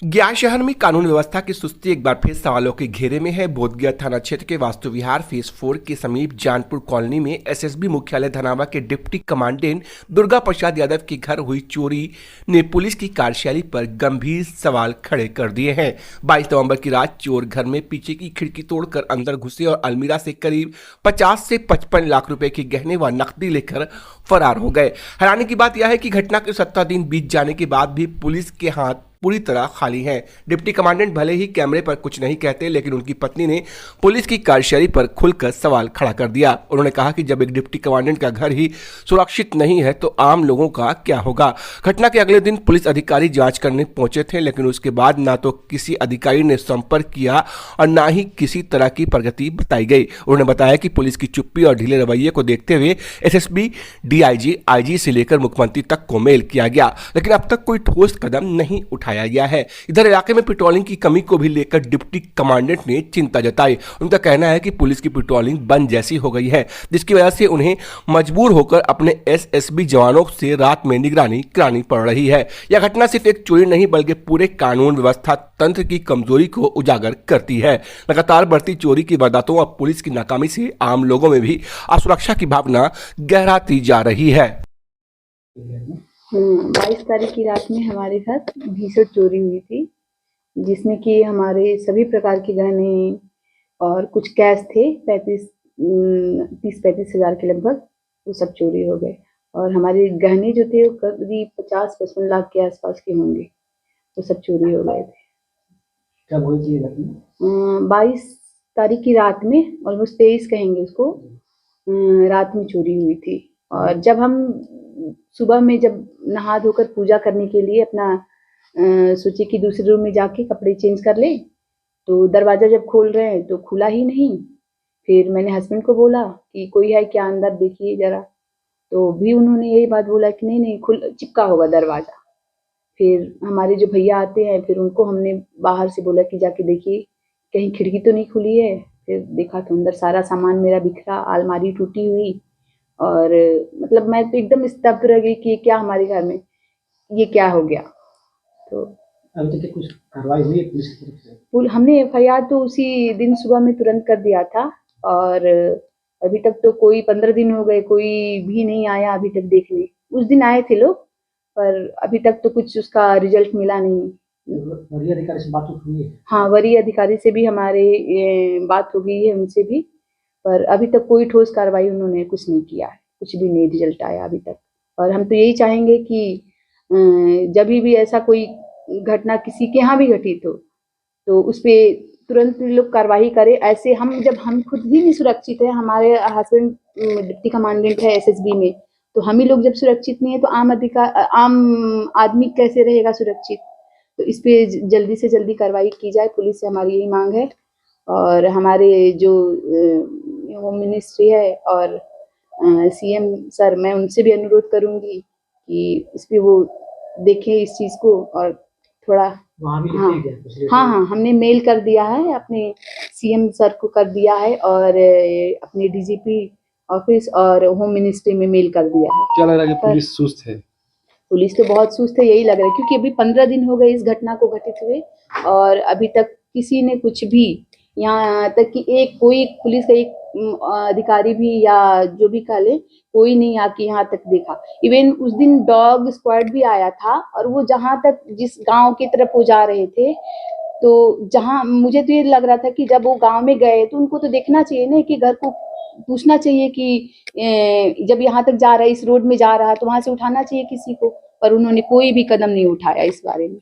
गया शहर में कानून व्यवस्था की सुस्ती एक बार फिर सवालों के घेरे में है। बोधगया थाना क्षेत्र के वास्तु विहार फेज 4 के समीप जानपुर कॉलोनी में एसएसबी मुख्यालय धनावा के डिप्टी कमांडेंट दुर्गा प्रसाद यादव के घर हुई चोरी ने पुलिस की कार्यशैली पर गंभीर सवाल खड़े कर दिए हैं। 22 नवंबर की रात चोर घर में पीछे की खिड़की तोड़कर अंदर घुसे और अलमीरा से करीब 50 से 55 लाख रुपए के गहने व नकदी लेकर फरार हो गए। हैरानी की बात यह है कि घटना के 17 दिन बीत जाने के बाद भी पुलिस के हाथ पूरी तरह खाली हैं। डिप्टी कमांडेंट भले ही कैमरे पर कुछ नहीं कहते, लेकिन उनकी पत्नी ने पुलिस की कार्यशैली पर खुलकर सवाल खड़ा कर दिया। उन्होंने कहा कि जब एक डिप्टी कमांडेंट का घर ही सुरक्षित नहीं है तो आम लोगों का क्या होगा। घटना के अगले दिन पुलिस अधिकारी जांच करने पहुंचे थे, लेकिन उसके बाद ना तो किसी अधिकारी ने संपर्क किया और ना ही किसी तरह की प्रगति बताई गई। उन्होंने बताया कि पुलिस की चुप्पी और ढीले रवैये को देखते हुए एसएसबी, डीआईजी, आईजी से लेकर मुख्यमंत्री तक को मेल किया गया, लेकिन अब तक कोई ठोस कदम नहीं उठाया गया है। इधर इलाके में पेट्रोलिंग की कमी को भी लेकर डिप्टी कमांडेंट ने चिंता जताई। उनका कहना है कि पुलिस की पेट्रोलिंग बंद जैसी हो गई है, जिसकी वजह से उन्हें मजबूर होकर अपने एसएसबी जवानों से रात में निगरानी करानी पड़ रही है। यह घटना सिर्फ एक चोरी नहीं बल्कि पूरे कानून व्यवस्था तंत्र की कमजोरी को उजागर करती है। लगातार बढ़ती चोरी की वारदातों और पुलिस की नाकामी से आम लोगों में भी असुरक्षा की भावना गहराती जा रही है। 22 तारीख की रात में हमारे घर भीषण चोरी हुई थी, जिसमें कि हमारे सभी प्रकार के गहने और कुछ कैश थे 30-35 हज़ार के लगभग, वो सब चोरी हो गए। और हमारे गहने जो थे वो करीब 50-55 लाख के आसपास के होंगे, वो सब चोरी हो गए थे। कब हुई थी घटना? 22 तारीख की रात में, ऑलमोस्ट 23 कहेंगे उसको, रात में चोरी हुई थी। और जब हम सुबह में जब नहा धोकर पूजा करने के लिए अपना सोचे कि दूसरे रूम में जाके कपड़े चेंज कर ले, तो दरवाज़ा जब खोल रहे हैं तो खुला ही नहीं। फिर मैंने हस्बैंड को बोला कि कोई है क्या अंदर, देखिए ज़रा। तो भी उन्होंने यही बात बोला कि नहीं नहीं चिपका होगा दरवाज़ा। फिर हमारे जो भैया आते हैं, फिर उनको हमने बाहर से बोला कि जाके देखिए कहीं खिड़की तो नहीं खुली है। फिर देखा तो अंदर सारा सामान मेरा बिखरा, अलमारी टूटी हुई। और मतलब मैं तो एकदम स्तब्ध रह गई कि क्या हमारे घर में ये क्या हो गया। तो अभी तक कुछ कार्रवाई हुई है पुलिस की तरफ से? हमने एफआईआर तो उसी दिन सुबह में तुरंत कर दिया था, और अभी तक तो कोई 15 दिन हो गए, कोई भी नहीं आया अभी तक देखने। उस दिन आए थे लोग, पर अभी तक तो कुछ उसका रिजल्ट मिला नहीं। वरीय अधिकारी से बात हुई है? हाँ, वरीय अधिकारी से भी हमारे बात हो गई है, उनसे भी, पर अभी तक कोई ठोस कार्रवाई उन्होंने कुछ नहीं किया है, कुछ भी नहीं रिजल्ट आया अभी तक। और हम तो यही चाहेंगे कि जब भी ऐसा कोई घटना किसी के यहाँ भी घटित हो तो उस पर तुरंत लोग कार्रवाई करें। ऐसे जब हम खुद भी नहीं सुरक्षित है, हमारे हस्बैंड डिप्टी कमांडेंट है एसएसबी में, तो हम ही लोग जब सुरक्षित नहीं है तो आम आदमी कैसे रहेगा सुरक्षित। तो इस पे जल्दी से जल्दी कार्रवाई की जाए, पुलिस से हमारी यही मांग है। और हमारे जो होम मिनिस्ट्री है और सीएम सर, मैं उनसे भी अनुरोध करूंगी कि इस पे वो देखें इस चीज़ को और थोड़ा। हाँ, हमने मेल कर दिया है, अपने सीएम सर को कर दिया है, और अपने डीजीपी ऑफिस और होम मिनिस्ट्री में मेल कर दिया है। क्या लग रहा है कि पुलिस सुस्त है? पुलिस तो बहुत सुस्त है, यही लग रहा है, क्योंकि अभी 15 दिन हो गए इस घटना को घटित हुए और अभी तक किसी ने कुछ भी, यहाँ तक कि कोई पुलिस का एक अधिकारी भी या जो भी कह ले, कोई नहीं आके यहाँ तक देखा। इवन उस दिन डॉग स्क्वाड भी आया था, और वो जहाँ तक जिस गांव की तरफ वो जा रहे थे, तो जहाँ मुझे तो ये लग रहा था कि जब वो गांव में गए तो उनको तो देखना चाहिए ना, कि घर को पूछना चाहिए कि जब यहाँ तक जा रहा है, इस रोड में जा रहा है, तो वहां से उठाना चाहिए किसी को, पर उन्होंने कोई भी कदम नहीं उठाया इस बारे में।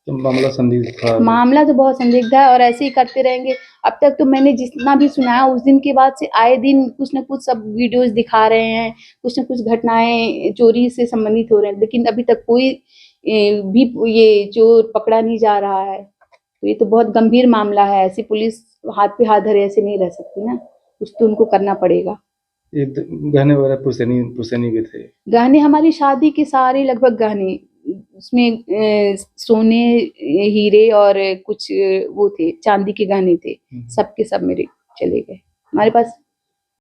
तो मामला संदिग्ध था। मामला तो बहुत संदिग्ध है, और ऐसे ही करते रहेंगे। अब तक तो मैंने जितना भी सुना है, उस दिन के बाद से आए दिन कुछ न कुछ सब वीडियोस दिखा रहे हैं, कुछ न कुछ घटनाएं चोरी से संबंधित हो रहे हैं, लेकिन अभी तक कोई भी ये चोर पकड़ा नहीं जा रहा है। तो ये तो बहुत गंभीर मामला है, ऐसी पुलिस हाथ पे हाथ धरे ऐसे नहीं रह सकती ना, कुछ तो उनको करना पड़ेगा। ये गहने वगैरह पुश्तैनी भी थे? गहने हमारी शादी के सारे लगभग गहने, उसमें सोने, हीरे और कुछ वो थे, चांदी के गहने थे, सबके सब मेरे चले गए। हमारे पास